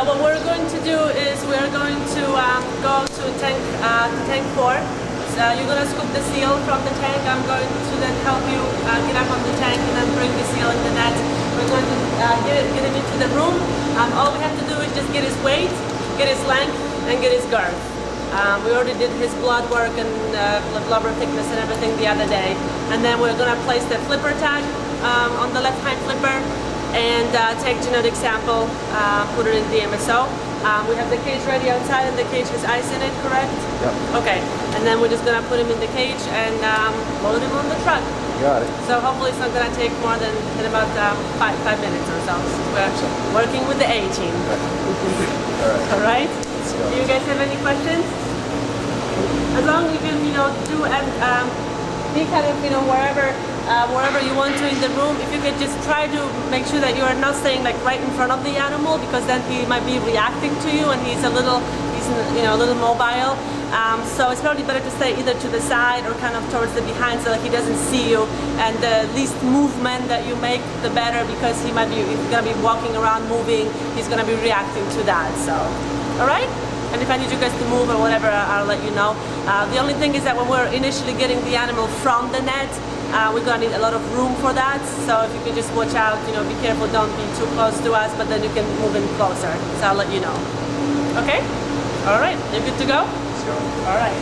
what we're going to do is we're going to go to tank 4. So you're going to scoop the seal from the tank. I'm going to then help you get up on the tank and then bring the seal in the net. We're going to get him into the room. All we have to do is just get his weight, get his length, and get his girth. We already did his blood work and blubber thickness and everything the other day. And then we're going to place the flipper tag on the left hind flipper and take genetic sample, put it in the MSO. We have the cage ready outside and the cage has ice in it, correct? Yep. Okay, and then we're just going to put him in the cage and load him on the truck. Got it. So hopefully it's not going to take more than about 5 minutes or so. We're working with the A team. All right. Do you guys have any questions? As long as you can, do and be kind of, wherever you want to in the room. If you could just try to make sure that you are not staying like right in front of the animal, because then he might be reacting to you and he's a little mobile. So it's probably better to stay either to the side or kind of towards the behind so that he doesn't see you. And the least movement that you make, the better, because he's gonna be walking around, moving. He's gonna be reacting to that. So, all right. And if I need you guys to move or whatever, I'll let you know. The only thing is that when we're initially getting the animal from the net, we're gonna need a lot of room for that. So if you can just watch out, be careful, don't be too close to us, but then you can move in closer. So I'll let you know. Okay? All right, you're good to go? Let's go. All right.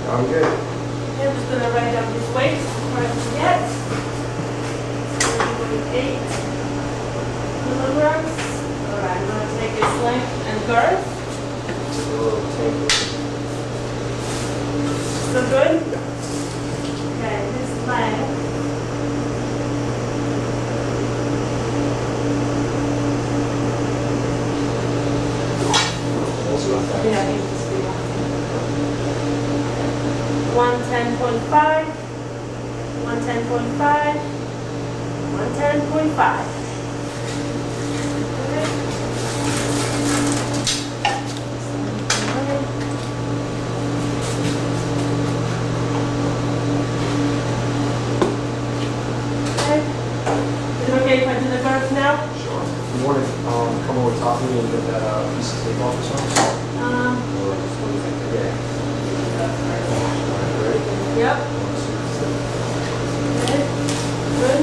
I'm good. I'm just going to write down his weight before I forget. 38 kilograms. Alright, I'm going to take his length and girth. Still good? Okay, his length. Yeah, 110.5, 110.5, 110.5. Is it okay if I do the curves now? Sure. You want to come over top of me and get that piece of tape off or something? Yeah. Yep. Good.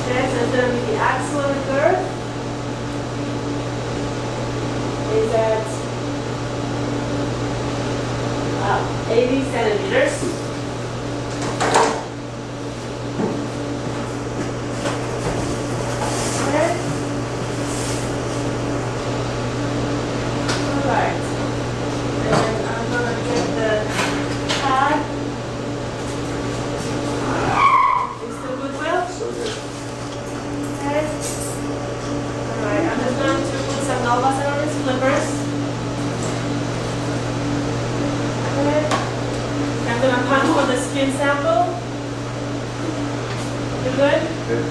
Okay, so it's going to be the axle of the girth. Is at 80 centimeters. Skin sample. You good? Good.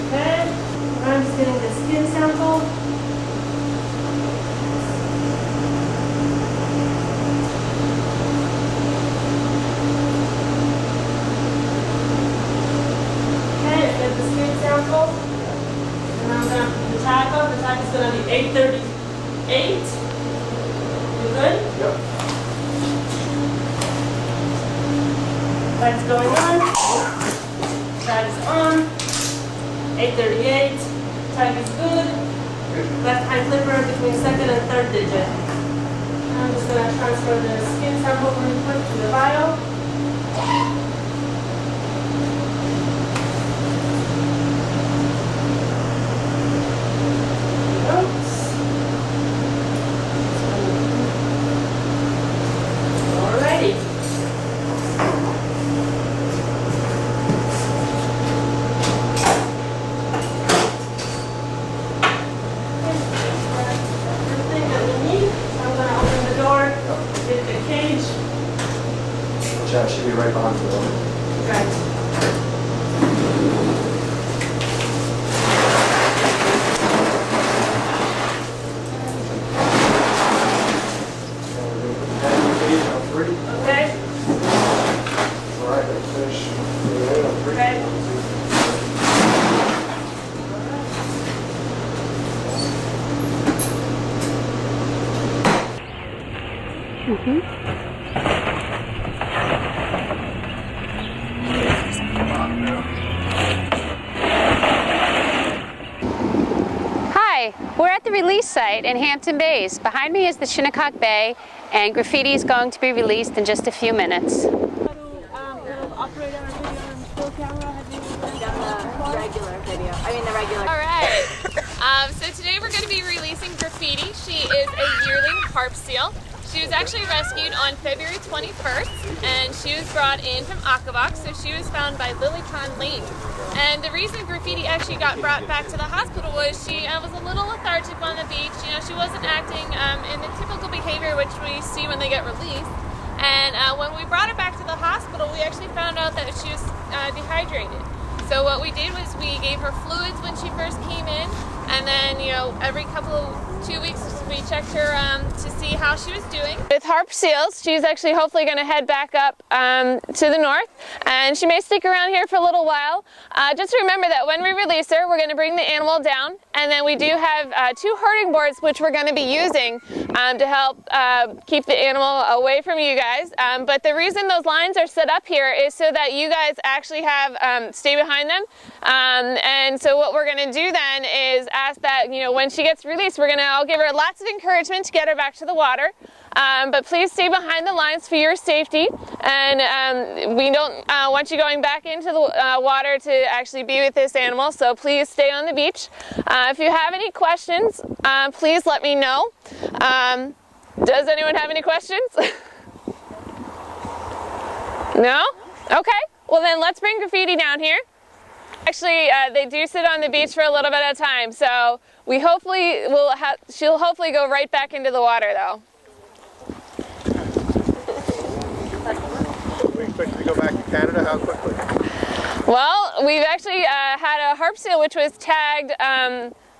Okay. I'm just getting the skin sample. Okay, get the skin sample. And I'm going to put the tag on. The tag is going to be 838. You good? Yep. Lights going on. That is on. 8:38. Tag is good. Left hand clipper between second and third digit. I'm just going to transfer the skin sample really quick to the vial. Alrighty. Chad should be right behind the door. Okay. Okay. All right, let's finish. Okay. Hi, we're at the release site in Hampton Bays. Behind me is the Shinnecock Bay, and Graffiti is going to be released in just a few minutes. All right. So today we're going to be releasing Graffiti. She is a yearling harp seal. She was actually rescued on February 21st, and she was brought in from Akavok, so she was found by Lily Pond Lane. And the reason Graffiti actually got brought back to the hospital was she was a little lethargic on the beach. You know, she wasn't acting in the typical behavior which we see when they get released. And when we brought her back to the hospital, we actually found out that she was dehydrated. So what we did was we gave her fluids when she first came in, and then, you know, every 2 weeks we checked her to see how she was doing. With Harp seals, she's actually hopefully going to head back up to the north, and she may stick around here for a little while. Just remember that when we release her, we're going to bring the animal down, and then we do have 2 herding boards which we're going to be using to help keep the animal away from you guys. But the reason those lines are set up here is so that you guys actually have stay behind them. And so what we're going to do then is ask that, you know, when she gets released, I'll give her lots of encouragement to get her back to the water. But please stay behind the lines for your safety, and we don't want you going back into the water to actually be with this animal, so please stay on the beach. If you have any questions, please let me know. Does anyone have any questions? No? Okay, well then let's bring Graffiti down here. Actually, they do sit on the beach for a little bit at a time, so we hopefully she'll hopefully go right back into the water though. We expect to go back to Canada, how quickly? Well, we've actually had a harp seal which was tagged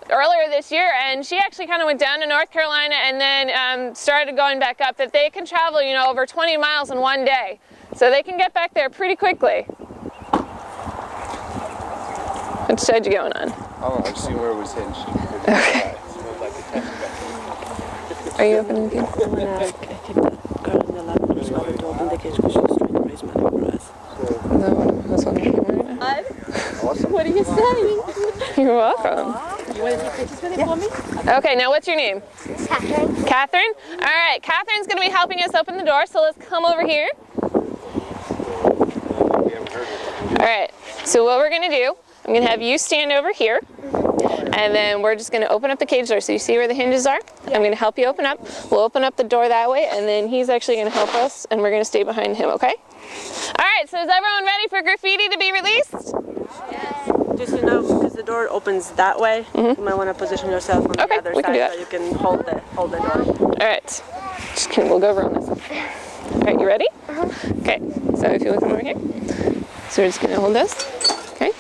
earlier this year, and she actually kind of went down to North Carolina and then started going back up. That they can travel, you know, over 20 miles in one day, so they can get back there pretty quickly. Which side you going on? Oh, I've seen where it was hinged. Okay. Are you opening the cage? I think the girl in the lab was about to open the cage because she was trying to raise money for us. That's what I'm doing right now. Awesome. What are you saying? You're welcome. You want to take pictures with it for me? Okay, now what's your name? Catherine. Catherine? All right, Catherine's going to be helping us open the door, so let's come over here. All right, so what we're going to do, I'm going to have you stand over here, and then we're just going to open up the cage door. So you see where the hinges are? Yeah. I'm going to help you open up. We'll open up the door that way, and then he's actually going to help us, and we're going to stay behind him, okay? All right, so is everyone ready for Graffiti to be released? Yes. Just so you know, because the door opens that way, you might want to position yourself on the other we can do side that. so you can hold the door. All right, we'll go over on this one. All right, you ready? Okay, so if you look over here, so we're just going to hold this, okay?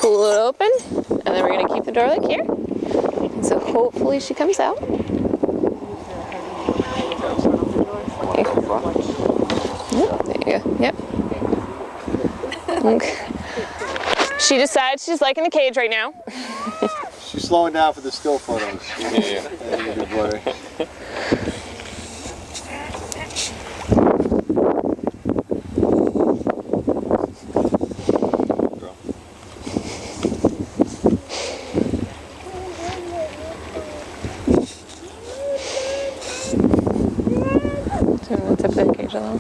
Pull it open, and then we're going to keep the door like here. And so hopefully she comes out. Okay. Yep, there you go. Yep. Okay. She decides she's liking the cage right now. She's slowing down for the still photos. Yeah. Good blurry. them.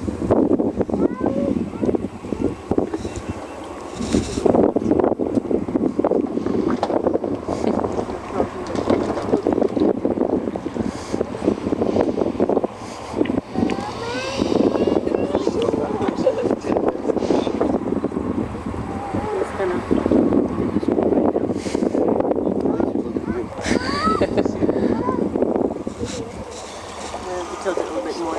Tilt it a little bit more.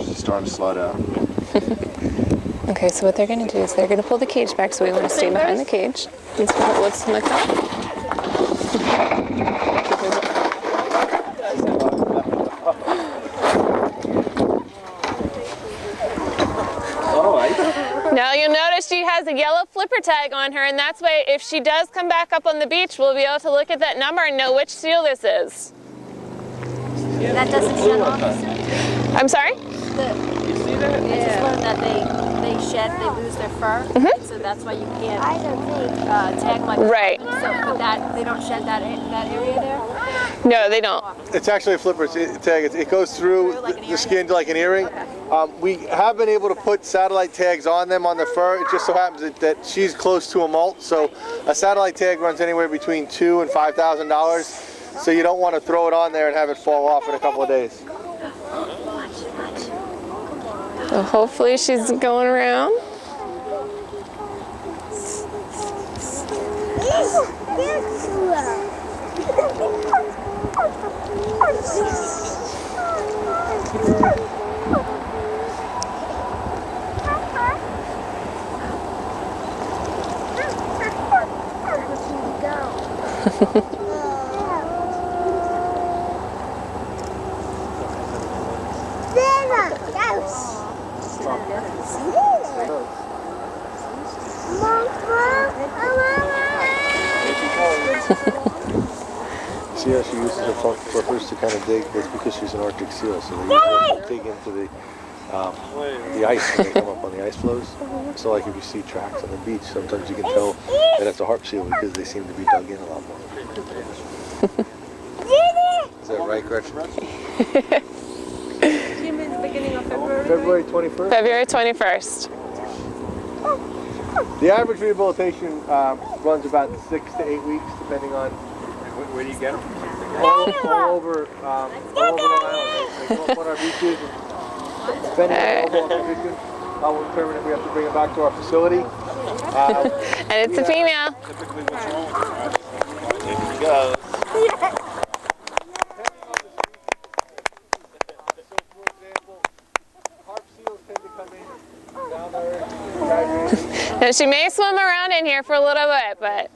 She's starting to slide out. Okay, so what they're going to do is they're going to pull the cage back, so we want to stay behind the cage. And so it looks like that. Now you'll notice she has a yellow flipper tag on her, and that's why if she does come back up on the beach, we'll be able to look at that number and know which seal this is. That doesn't shed off the suit? I'm sorry? I just learned that they shed, they lose their fur, so that's why you can't tag like Right. So, but that, they don't shed that area there? No, they don't. It's actually a flipper tag. It goes through the skin like an earring. We have been able to put satellite tags on them on the fur. It just so happens that she's close to a molt, so a satellite tag runs anywhere between $2,000 and $5,000. So you don't want to throw it on there and have it fall off in a couple of days. So hopefully she's going around. See how she uses her front flippers to kind of dig? That's because she's an Arctic seal, so they usually dig into the ice when they come up on the ice floes. So like if you see tracks on the beach, sometimes you can tell that it's a harp seal because they seem to be dug in a lot more. Is that right, Gretchen? She means the beginning of February. February 21st? February 21st. The average rehabilitation runs about 6 to 8 weeks, depending on where do you get them? All over Long Island. They come up on our beaches. And depending on the overall condition, we'll determine if we have to bring them back to our facility. And it's a female. Typically, what's wrong? There you go. Now she may swim around in here for a little bit, but